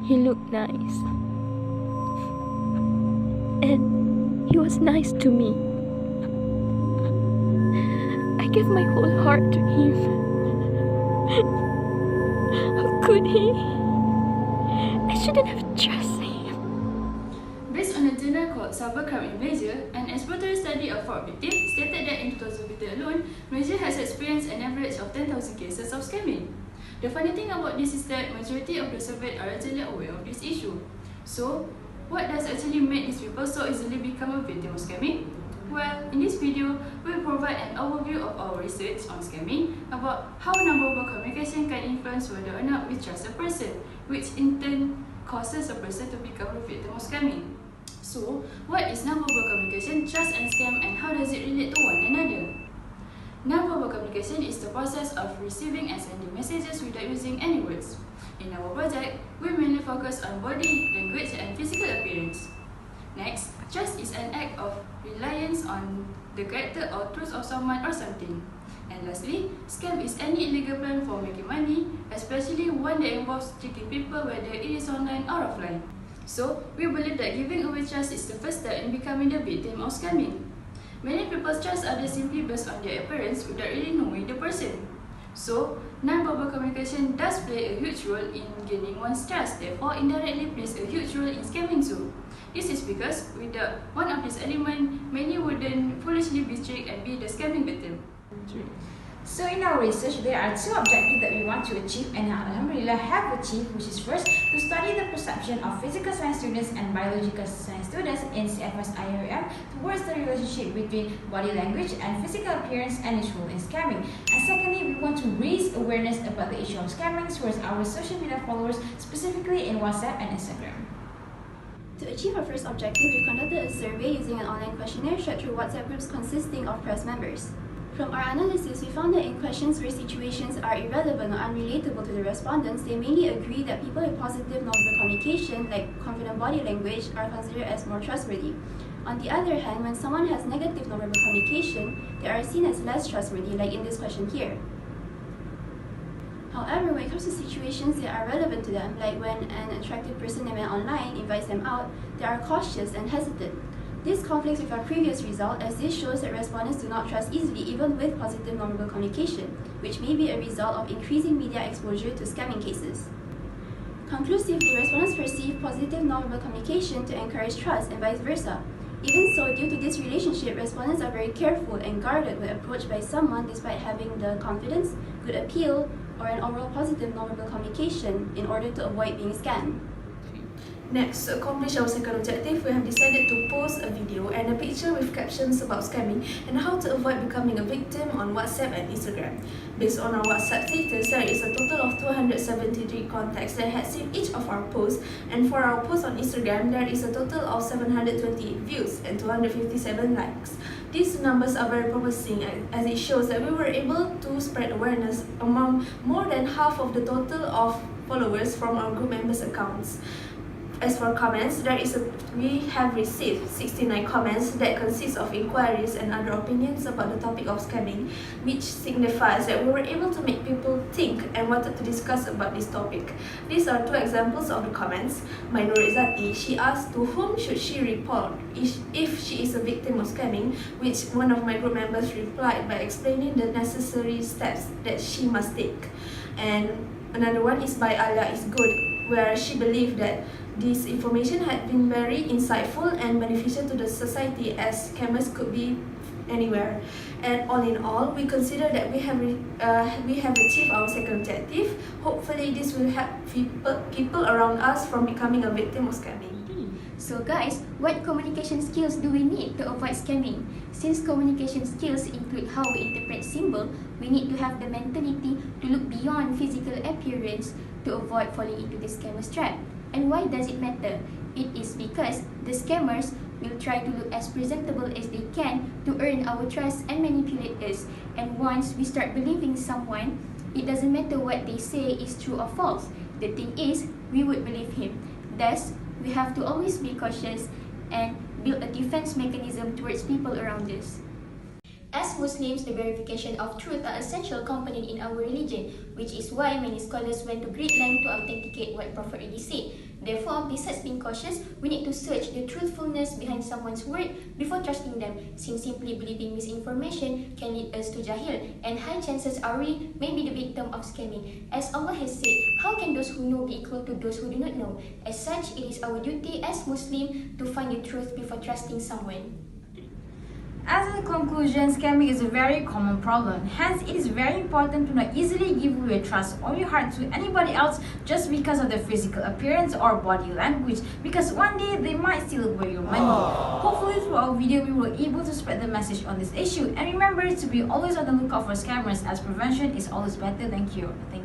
He looked nice. And he was nice to me. I gave my whole heart to him. How could he? I shouldn't have trusted him. Based on a journal called Cybercrime in Malaysia, an exploratory study of fraud victims stated that in 2015 alone, Malaysia has experienced an average of 10,000 cases of scamming. The funny thing about this is that majority of the surveyed are actually aware of this issue. So, what does actually make these people so easily become a victim of scamming? Well, in this video, we will provide an overview of our research on scamming about how nonverbal communication can influence whether or not we trust a person, which in turn causes a person to become a victim of scamming. So, what is nonverbal communication, trust and scam, and how does it relate to one another? Nonverbal communication is the process of receiving and sending messages without using any words. In our project, we mainly focus on body language and physical appearance. Next, trust is an act of reliance on the character or truth of someone or something. And lastly, scam is any illegal plan for making money, especially one that involves tricking people whether it is online or offline. So, we believe that giving away trust is the first step in becoming the victim of scamming. Many people trust others simply based on their appearance without really knowing the person. So, non-verbal communication does play a huge role in gaining one's trust, therefore indirectly plays a huge role in scamming too. This is because without one of these elements, many wouldn't foolishly be tricked and be the scamming victim. So in our research, there are two objectives that we want to achieve and alhamdulillah have achieved, which is first, to study the perception of physical science students and biological science students in CFS IRM towards the relationship between body language and physical appearance and its role in scamming. And secondly, we want to raise awareness about the issue of scamming towards our social media followers, specifically in WhatsApp and Instagram. To achieve our first objective, we conducted a survey using an online questionnaire shared through WhatsApp groups consisting of press members. From our analysis, we found that in questions where situations are irrelevant or unrelatable to the respondents, they mainly agree that people with positive nonverbal communication, like confident body language, are considered as more trustworthy. On the other hand, when someone has negative nonverbal communication, they are seen as less trustworthy, like in this question here. However, when it comes to situations that are relevant to them, like when an attractive person they met online invites them out, they are cautious and hesitant. This conflicts with our previous result, as this shows that respondents do not trust easily even with positive nonverbal communication, which may be a result of increasing media exposure to scamming cases. Conclusively, respondents perceive positive nonverbal communication to encourage trust and vice versa. Even so, due to this relationship, respondents are very careful and guarded when approached by someone despite having the confidence, good appeal, or an overall positive nonverbal communication in order to avoid being scammed. Next, to accomplish our second objective, we have decided to post a video and a picture with captions about scamming and how to avoid becoming a victim on WhatsApp and Instagram. Based on our WhatsApp status, there is a total of 273 contacts that had seen each of our posts, and for our post on Instagram, there is a total of 728 views and 257 likes. These numbers are very promising as it shows that we were able to spread awareness among more than half of the total of followers from our group members' accounts. As for comments, we have received 69 comments that consist of inquiries and other opinions about the topic of scamming, which signifies that we were able to make people think and wanted to discuss about this topic. These are two examples of the comments. Mainurizati, she asked to whom should she report if she is a victim of scamming, which one of my group members replied by explaining the necessary steps that she must take. And another one is by Allah is Good, where she believed that this information had been very insightful and beneficial to the society as scammers could be anywhere. And all in all, we consider that we have achieved our second objective. Hopefully, this will help people around us from becoming a victim of scamming. So guys, what communication skills do we need to avoid scamming? Since communication skills include how we interpret symbol, we need to have the mentality to look beyond physical appearance to avoid falling into the scammer's trap. And why does it matter? It is because the scammers will try to look as presentable as they can to earn our trust and manipulate us. And once we start believing someone, it doesn't matter what they say is true or false. The thing is, we would believe him. Thus, we have to always be cautious and build a defense mechanism towards people around us. As Muslims, the verification of truth are essential component in our religion, which is why many scholars went to great lengths to authenticate what Prophet really said. Therefore, besides being cautious, we need to search the truthfulness behind someone's word before trusting them, since simply believing misinformation can lead us to jahil, and high chances are we may be the victim of scamming. As Allah has said, how can those who know be equal to those who do not know? As such, it is our duty as Muslims to find the truth before trusting someone. As a conclusion, scamming is a very common problem. Hence, it is very important to not easily give your trust or your heart to anybody else just because of their physical appearance or body language, because one day they might steal away your money. Hopefully, through our video, we were able to spread the message on this issue. And remember to be always on the lookout for scammers, as prevention is always better than cure. Thank you.